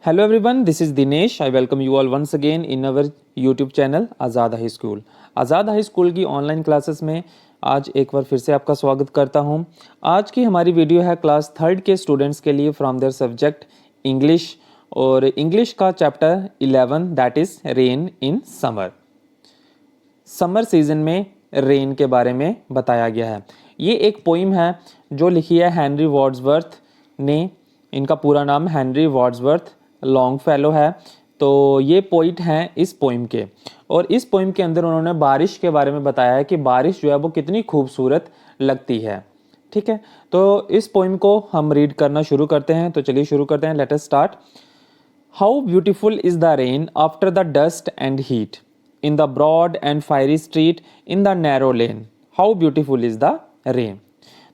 Hello everyone, this is Dinesh. I welcome you all once again in our YouTube channel Azad high school. Azad high school की online classes में आज एक बार फिर से आपका स्वागत करता हूं। आज की हमारी वीडियो है क्लास 3 के स्टूडेंट्स के लिए फ्रॉम देयर सब्जेक्ट इंग्लिश और इंग्लिश का chapter 11 that is rain in summer. Summer season में रेन के बारे में बताया गया है। ये एक पोइम है जो लिखी है हेनरी वर्ड्सवर्थ ने। इनका पूरा नाम हेनरी वर्ड्सवर्थ लॉन्गफेलो है। तो ये पोइट हैं इस पोइम के, और इस पोइम के अंदर उन्होंने बारिश के बारे में बताया है कि बारिश जो है वो कितनी खूबसूरत लगती है। ठीक है, तो इस पोइम को हम रीड करना शुरू करते हैं। तो चलिए शुरू करते हैं। Let us start. How beautiful is the rain after the dust and heat in the broad and fiery street in the narrow lane. How beautiful is the rain.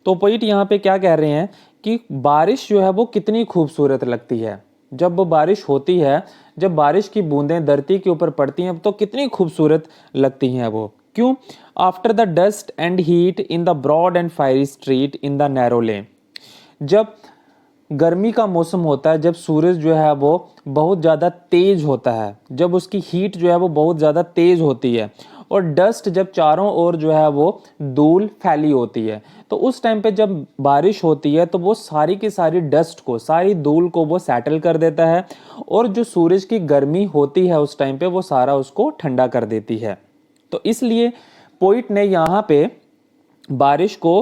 तो पोइट यहाँ पे क्या कह रहे हैं कि बारिश जो है वो कितनी खूबसूरत लगती है। जब वो बारिश होती है, जब बारिश की बूंदें धरती के ऊपर पड़ती हैं तो कितनी खूबसूरत लगती हैं वो। क्यों? After the dust and heat in the broad and fiery street in the narrow lane. जब गर्मी का मौसम होता है, जब सूरज जो है वो बहुत ज़्यादा तेज होता है, जब उसकी हीट जो है वो बहुत ज़्यादा तेज होती है, और डस्ट जब चारों ओर जो है वो धूल फैली होती है, तो उस टाइम पे जब बारिश होती है तो वो सारी की सारी डस्ट को, सारी धूल को वो सेटल कर देता है, और जो सूरज की गर्मी होती है उस टाइम पे वो सारा उसको ठंडा कर देती है। तो इसलिए पोइट ने यहाँ पे बारिश को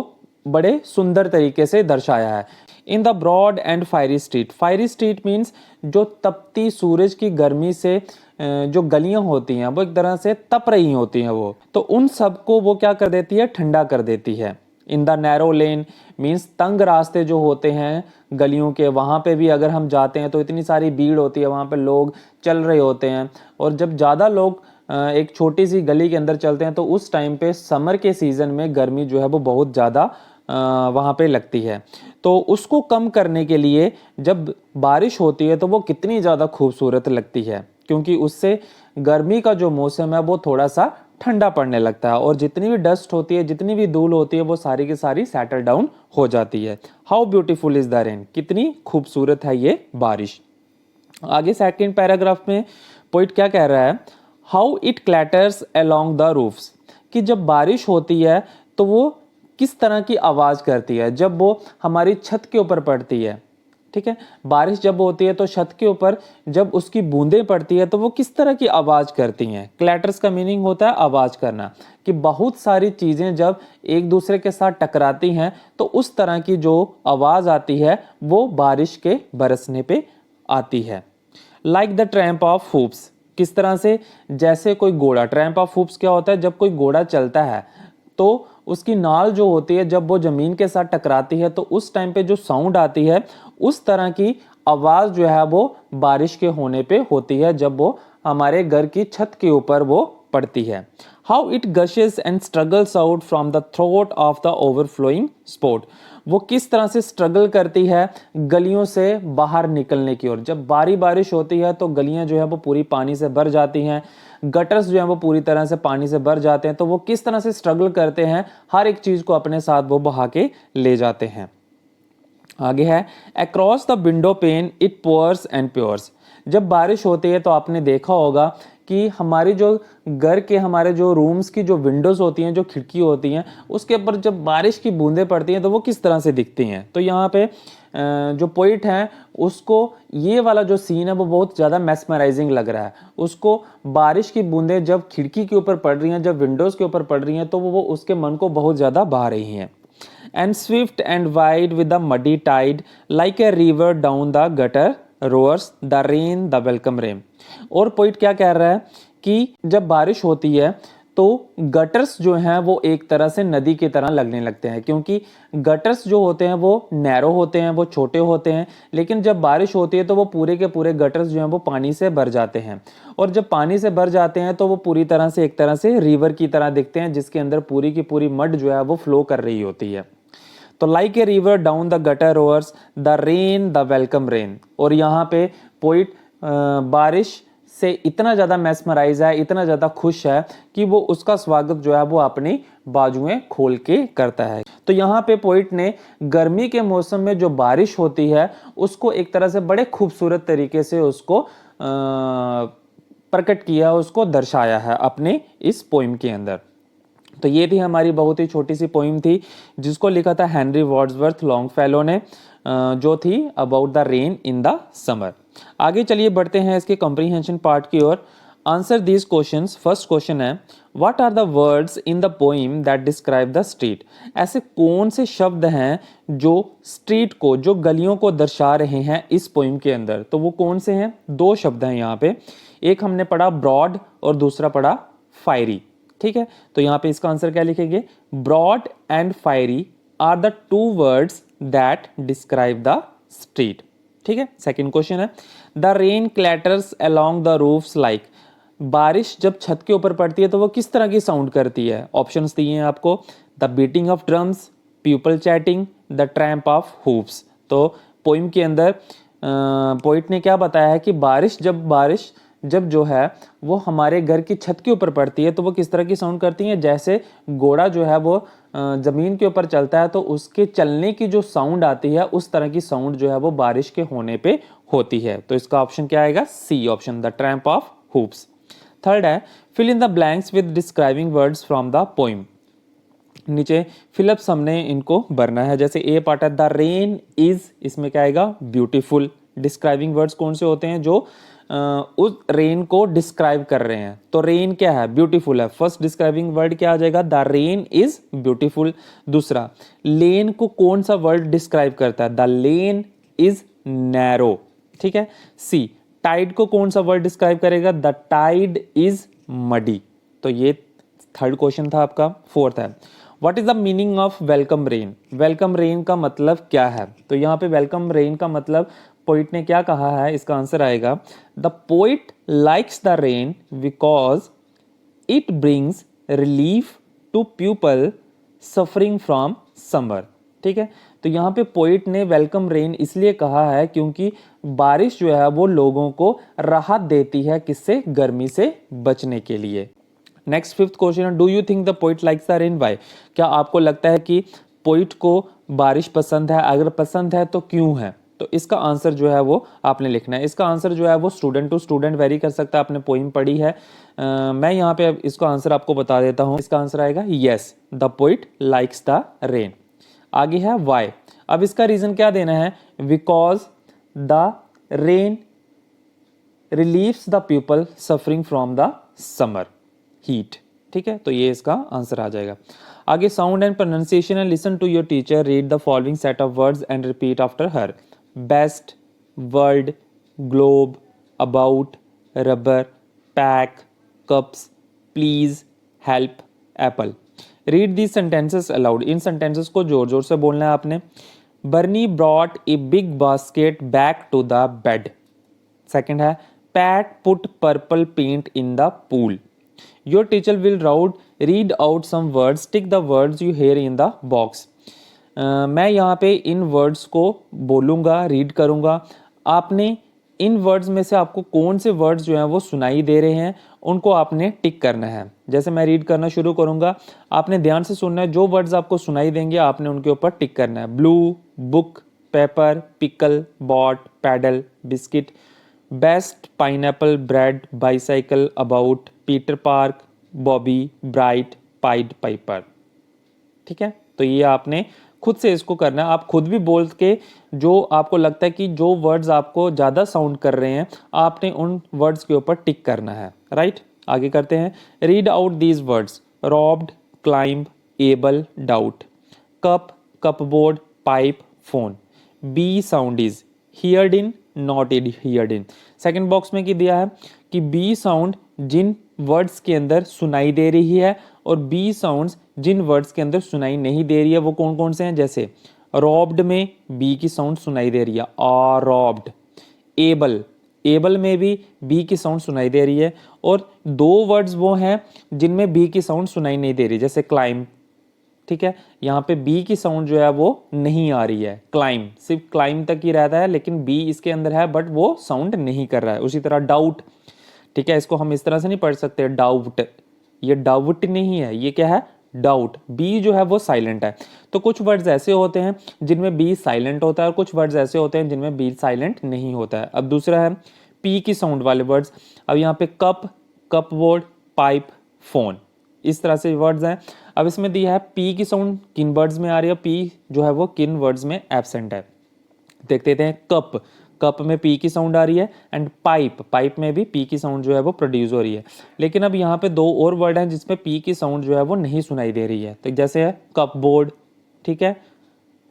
बड़े सुंदर तरीके से दर्शाया है। In the broad and fiery street. Fiery street means जो तपती सूरज की गर्मी से जो गलियां होती हैं वो एक तरह से तप रही होती हैं वो, तो उन सब को वो क्या कर देती है, ठंडा कर देती है। In the narrow lane means तंग रास्ते जो होते हैं गलियों के, वहाँ पे भी अगर हम जाते हैं तो इतनी सारी भीड़ होती है, वहाँ पे लोग चल रहे होते हैं, और जब ज़्यादा लोग एक छोटी सी गली के अंदर चलते हैं तो उस टाइम पे समर के सीज़न में गर्मी जो है वो बहुत ज़्यादा वहाँ पे लगती है। तो उसको कम करने के लिए जब बारिश होती है तो वो कितनी ज़्यादा खूबसूरत लगती है, क्योंकि उससे गर्मी का जो मौसम है वो थोड़ा सा ठंडा पड़ने लगता है, और जितनी भी डस्ट होती है, जितनी भी धूल होती है, वो सारी की सारी सेटल डाउन हो जाती है। How beautiful is the rain. कितनी खूबसूरत है ये बारिश। आगे सेकंड पैराग्राफ में पोइट क्या कह रहा है, how it clatters along the roofs. कि जब बारिश होती है तो वो किस तरह की आवाज़ करती है जब वो हमारी छत के ऊपर पड़ती है। ठीक है, बारिश जब होती है तो छत के ऊपर जब उसकी बूंदें पड़ती है तो वो किस तरह की आवाज़ करती हैं। क्लैटर्स का मीनिंग होता है आवाज़ करना, कि बहुत सारी चीज़ें जब एक दूसरे के साथ टकराती हैं तो उस तरह की जो आवाज़ आती है वो बारिश के बरसने पे आती है। Like the tramp of hoops. किस तरह से? जैसे कोई घोड़ा। ट्रैम्प ऑफ हूप्स क्या होता है? जब कोई घोड़ा चलता है तो उसकी नाल जो होती है जब वो ज़मीन के साथ टकराती है तो उस टाइम पे जो साउंड आती है, उस तरह की आवाज़ जो है वो बारिश के होने पे होती है जब वो हमारे घर की छत के ऊपर वो पड़ती है। How it gushes and struggles out from the throat of the overflowing spout. वो किस तरह से स्ट्रगल करती है गलियों से बाहर निकलने की ओर। जब बारिश होती है तो गलियां जो है वो पूरी पानी से भर जाती हैं, गटर्स जो है वो पूरी तरह से पानी से भर जाते हैं, तो वो किस तरह से स्ट्रगल करते हैं, हर एक चीज़ को अपने साथ वो बहा के ले जाते हैं। आगे है, across the window pane it pours and pours. जब बारिश होती है तो आपने देखा होगा कि हमारी जो घर के, हमारे जो रूम्स की जो विंडोज़ होती हैं, जो खिड़की होती हैं, उसके ऊपर जब बारिश की बूंदें पड़ती हैं तो वो किस तरह से दिखती हैं। तो यहाँ पे जो पोइट हैं उसको ये वाला जो सीन है वो बहुत ज़्यादा मैस्मराइजिंग लग रहा है। उसको बारिश की बूंदें जब खिड़की के ऊपर पड़ रही हैं, जब विंडोज़ के ऊपर पड़ रही हैं, तो वो उसके मन को बहुत ज़्यादा बहा रही हैं। And swift and wide with the muddy tide like a river down the gutter roars the rain the welcome rain. और पोइट क्या कह रहा है कि जब बारिश होती है तो गटर्स जो हैं वो एक तरह से नदी की तरह लगने लगते हैं, क्योंकि गटर्स जो होते हैं वो नैरो होते हैं, वो छोटे होते हैं, लेकिन जब बारिश होती है तो वो पूरे के पूरे गटर्स जो हैं वो पानी से भर जाते हैं, और जब पानी से भर जाते हैं तो वो पूरी तरह से एक तरह से रिवर की तरह दिखते हैं, जिसके अंदर पूरी की पूरी मड जो है वो फ्लो कर रही होती है। तो like a river down the gutter roars the rain the welcome rain. और यहाँ पे पोइट बारिश से इतना ज़्यादा मैस्मराइज है, इतना ज़्यादा खुश है कि वो उसका स्वागत जो है वो अपनी बाजुएं खोल के करता है। तो यहाँ पे पोइट ने गर्मी के मौसम में जो बारिश होती है उसको एक तरह से बड़े खूबसूरत तरीके से उसको प्रकट किया, उसको दर्शाया है अपने इस पोइम के अंदर। तो ये थी हमारी बहुत ही छोटी सी पोइम थी जिसको लिखा था हेनरी वर्ड्सवर्थ लॉन्गफेलो ने, जो थी about the rain in the summer. आगे चलिए बढ़ते हैं इसके कॉम्प्रीहेंशन पार्ट की ओर। Answer these questions. First question है what are the words in the poem that describe the street. ऐसे कौन से शब्द हैं जो स्ट्रीट को, जो गलियों को दर्शा रहे हैं इस पोइम के अंदर। तो वो कौन से हैं? दो शब्द हैं यहाँ पे, एक हमने पढ़ा ब्रॉड और दूसरा पढ़ा फायरी। ठीक है, तो यहाँ पे इसका आंसर क्या लिखेंगे? Broad and fiery are the two words that describe the street. ठीक है, सेकंड क्वेश्चन है the rain clatters along the roofs like. बारिश जब छत के ऊपर पड़ती है तो वो किस तरह की साउंड करती है? ऑप्शंस दिए हैं आपको, the beating of drums, people chatting, the tramp of hoops. तो पोइम के अंदर पोइट ने क्या बताया है कि बारिश जब जो है वो हमारे घर की छत के ऊपर पड़ती है तो वो किस तरह की साउंड करती है? जैसे घोड़ा जो है वो जमीन के ऊपर चलता है तो उसके चलने की जो साउंड आती है उस तरह की साउंड जो है वो बारिश के होने पे होती है। तो इसका ऑप्शन क्या आएगा? C option, the tramp of hoofs. Third है fill in the blanks with describing words from the poem. नीचे फिलअप्स हमने इनको भरना है। जैसे ए पार्ट है द रेन इज, इसमें क्या आएगा? ब्यूटीफुल। डिस्क्राइबिंग वर्ड्स कौन से होते हैं? जो उस रेन को डिस्क्राइब कर रहे हैं। तो रेन क्या है? ब्यूटीफुल है। फर्स्ट डिस्क्राइबिंग वर्ड क्या आ जाएगा? The rain is beautiful. दूसरा, लेन को कौन सा वर्ड डिस्क्राइब करता है? The lane is narrow. ठीक है। सी, टाइड को कौन सा वर्ड डिस्क्राइब करेगा? The tide is muddy. तो ये थर्ड क्वेश्चन था आपका। फोर्थ है what is the meaning of welcome rain. Welcome rain का मतलब क्या है? तो यहाँ पे वेलकम रेन का मतलब पोइट ने क्या कहा है, इसका आंसर आएगा the poet likes the rain because it brings relief to people suffering from summer. ठीक है, तो यहाँ पे पोइट ने वेलकम रेन इसलिए कहा है क्योंकि बारिश जो है वो लोगों को राहत देती है, किससे? गर्मी से बचने के लिए। नेक्स्ट फिफ्थ क्वेश्चन है do you think the poet likes the rain why. क्या आपको लगता है कि पोइट को बारिश पसंद है? अगर पसंद है तो क्यों है? तो इसका आंसर जो है वो आपने लिखना है। इसका आंसर जो है वो स्टूडेंट टू स्टूडेंट वेरी कर सकता है। आपने पोइम पढ़ी है, मैं यहाँ पे अब इसका आंसर आपको बता देता हूँ। इसका आंसर आएगा yes, the poet likes the rain. आगे है वाई। अब इसका रीजन क्या देना है? Because the rain relieves the people suffering from the summer heat. ठीक है, तो ये इसका आंसर आ जाएगा। आगे sound and pronunciation and listen to your teacher, read the following set of words and repeat after her. Best, world, globe, about, rubber, pack, cups, please, help, apple. Read these sentences allowed. इन sentences को जोर जोर से बोलना है आपने। Bernie brought a big basket back to the bed. Second है Pat put purple paint in the pool. Your teacher will read out some words. Tick the words you hear in the box. मैं यहाँ पे इन words को बोलूँगा, read करूँगा। आपने इन words में से आपको कौन से वर्ड्स जो हैं वो सुनाई दे रहे हैं उनको आपने टिक करना है। जैसे मैं रीड करना शुरू करूँगा, आपने ध्यान से सुनना है। जो वर्ड्स आपको सुनाई देंगे आपने उनके ऊपर टिक करना है। Blue, book, paper, pickle, bought, paddle, biscuit, best, pineapple, bread, bicycle, about, Peter park, Bobby, bright, pied piper. ठीक है, तो ये आपने खुद से इसको करना है। आप खुद भी बोल के जो आपको लगता है कि जो वर्ड्स आपको ज़्यादा साउंड कर रहे हैं आपने उन वर्ड्स के ऊपर टिक करना है। राइट, आगे करते हैं। Read out these words. Robbed, climb, able, doubt, cup, cupboard, pipe, phone. B sound is heard in, not heard in. Second box में क्या दिया है कि बी साउंड जिन वर्ड्स के अंदर सुनाई दे रही है और बी साउंड्स जिन वर्ड्स के अंदर सुनाई नहीं दे रही है वो कौन कौन से हैं? जैसे रॉब्ड में बी की साउंड सुनाई दे रही है, आ रॉब्ड। एबल, एबल में भी बी की साउंड सुनाई दे रही है। और दो वर्ड्स वो हैं जिनमें बी की साउंड सुनाई नहीं दे रही, जैसे क्लाइंब। ठीक है, यहाँ पे बी की साउंड जो है वो नहीं आ रही है। क्लाइंब सिर्फ क्लाइंब तक ही रहता है लेकिन बी इसके अंदर है बट वो साउंड नहीं कर रहा है। उसी तरह डाउट। ठीक है, इसको हम इस तरह से नहीं पढ़ सकते डाउट, ये डाउट नहीं है, ये क्या है? डाउट, बी जो है वो साइलेंट है। तो कुछ वर्ड्स ऐसे होते हैं जिनमें बी साइलेंट होता है और कुछ वर्ड्स ऐसे होते हैं जिनमें बी साइलेंट नहीं होता है। अब दूसरा है पी की साउंड वाले वर्ड्स। अब यहाँ पे cup, cup board, pipe, phone, इस तरह से वर्ड्स हैं। अब इसमें दिया है पी की साउंड किन वर्ड्स में आ रही है, पी जो है वो किन वर्ड्स में एब्सेंट है। देखते हैं कप, कप में पी की साउंड आ रही है, एंड पाइप, पाइप में भी पी की साउंड जो है वो प्रोड्यूस हो रही है। लेकिन अब यहाँ पे दो और वर्ड हैं जिसमें पी की साउंड जो है वो नहीं सुनाई दे रही है। तो जैसे है कप बोर्ड, ठीक है,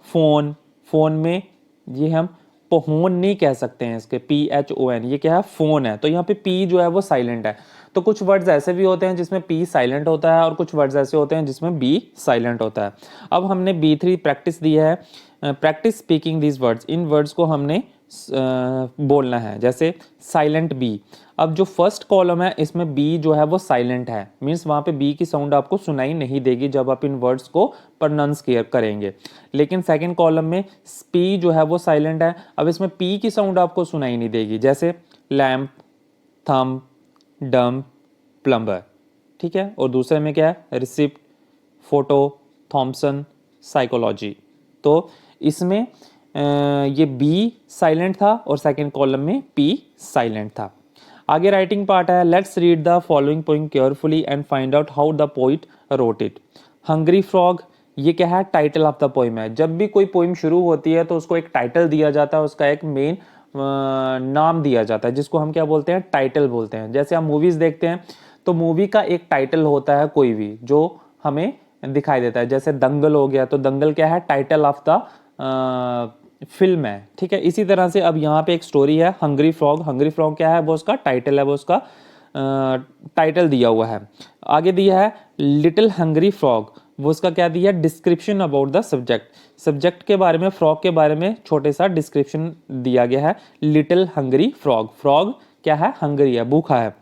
फोन, फोन में ये हम फोन नहीं कह सकते हैं, इसके PHON, ये क्या है, फोन है। तो यहाँ पे पी जो है वो साइलेंट है। तो कुछ वर्ड्स ऐसे भी होते हैं जिसमें पी साइलेंट होता है और कुछ वर्ड्स ऐसे होते हैं जिसमें बी साइलेंट होता है। अब हमने B3 प्रैक्टिस दी है, practice speaking these words, in words को हमने बोलना है। जैसे साइलेंट बी, अब जो फर्स्ट कॉलम है इसमें बी जो है वो साइलेंट है, मीन्स वहां पे बी की साउंड आपको सुनाई नहीं देगी जब आप इन वर्ड्स को प्रोनाउंसिएट करेंगे। लेकिन सेकंड कॉलम में पी जो है वो साइलेंट है, अब इसमें पी की साउंड आपको सुनाई नहीं देगी। जैसे लैम्प, थंब, डम्प, प्लम्बर, ठीक है। और दूसरे में क्या है, रिसिप्ट, फोटो, थॉमसन, साइकोलॉजी। तो इसमें ये बी साइलेंट था और सेकंड कॉलम में पी साइलेंट था। आगे राइटिंग पार्ट है, let's read the following poem carefully and find out how the poet wrote it. Hungry frog, ये क्या है, टाइटल ऑफ द पोइम है। जब भी कोई पोइम शुरू होती है तो उसको एक टाइटल दिया जाता है, उसका एक मेन नाम दिया जाता है जिसको हम क्या बोलते हैं, टाइटल बोलते हैं। जैसे हम मूवीज देखते हैं तो मूवी का एक टाइटल होता है कोई भी जो हमें दिखाई देता है। जैसे दंगल हो गया तो दंगल क्या है, टाइटल ऑफ द फिल्म है, ठीक है। इसी तरह से अब यहाँ पे एक स्टोरी है हंग्री फ्रॉग, हंग्री फ्रॉग क्या है, वो उसका टाइटल है, वो उसका टाइटल दिया हुआ है। आगे दिया है लिटिल हंग्री फ्रॉग, वो उसका क्या दिया है, description about the subject, subject के बारे में, फ्रॉग के बारे में छोटे सा डिस्क्रिप्शन दिया गया है। लिटिल हंग्री फ्रॉग, फ्रॉग क्या है, हंग्री है, भूखा है।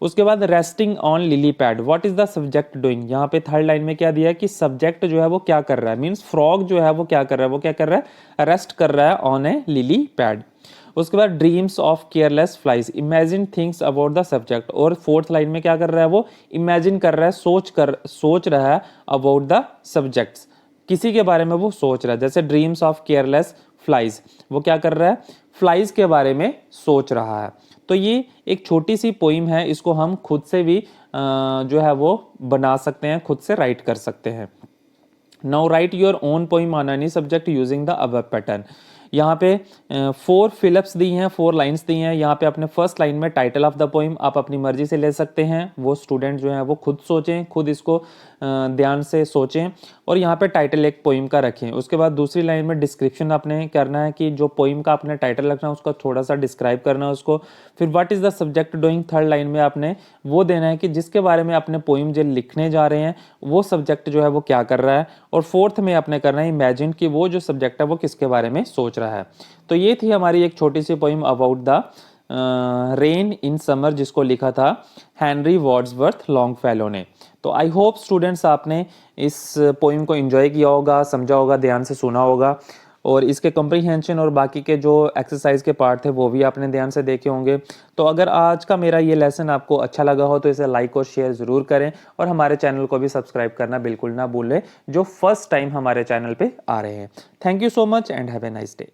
उसके बाद resting on lily pad, what is the subject doing, यहाँ पे थर्ड लाइन में क्या दिया है कि सब्जेक्ट जो है वो क्या कर रहा है, मीन्स फ्रॉग जो है वो क्या कर रहा है, वो क्या कर रहा है, रेस्ट कर रहा है ऑन ए लिली पैड। उसके बाद dreams of careless flies, imagine things about the subject, और फोर्थ लाइन में क्या कर रहा है, वो इमेजिन कर रहा है, सोच रहा है अबाउट द सब्जेक्ट्स, किसी के बारे में वो सोच रहा है। जैसे ड्रीम्स ऑफ केयरलेस फ्लाइज, वो क्या कर रहा है, फ्लाइज के बारे में सोच रहा है। तो ये एक छोटी सी पोइम है, इसको हम खुद से भी जो है वो बना सकते हैं, खुद से राइट कर सकते हैं। Now right your own poem on any subject using the above pattern. यहाँ पे 4 फिलअप्स दी हैं, 4 लाइन्स दी हैं। यहाँ पे अपने फर्स्ट लाइन में टाइटल ऑफ द पोइम आप अपनी मर्जी से ले सकते हैं, वो स्टूडेंट जो है वो खुद सोचें, खुद इसको ध्यान से सोचें, और यहाँ पे टाइटल एक पोइम का रखें। उसके बाद दूसरी लाइन में डिस्क्रिप्शन आपने करना है कि जो पोइम का आपने टाइटल रखना है उसका थोड़ा सा डिस्क्राइब करना है उसको। फिर what is the subject doing, third line में आपने वो देना है कि जिसके बारे में अपने पोइम जो लिखने जा रहे हैं वो सब्जेक्ट जो है वो क्या कर रहा है। और फोर्थ में आपने करना है इमेजिन कि वो जो सब्जेक्ट है वो किसके बारे में सोच रहा है। तो ये थी हमारी एक छोटी सी poem about the rain in summer, जिसको लिखा था हेनरी वर्ड्सवर्थ लॉन्गफेलो ने। तो आई होप स्टूडेंट्स आपने इस पोइम को एंजॉय किया होगा, समझा होगा, ध्यान से सुना होगा, और इसके कम्प्रीहेंशन और बाकी के जो एक्सरसाइज के पार्ट थे वो भी आपने ध्यान से देखे होंगे। तो अगर आज का मेरा ये लेसन आपको अच्छा लगा हो तो इसे लाइक और शेयर ज़रूर करें, और हमारे चैनल को भी सब्सक्राइब करना बिल्कुल ना भूलें जो फर्स्ट टाइम हमारे चैनल पे आ रहे हैं। Thank you so much and have a nice day.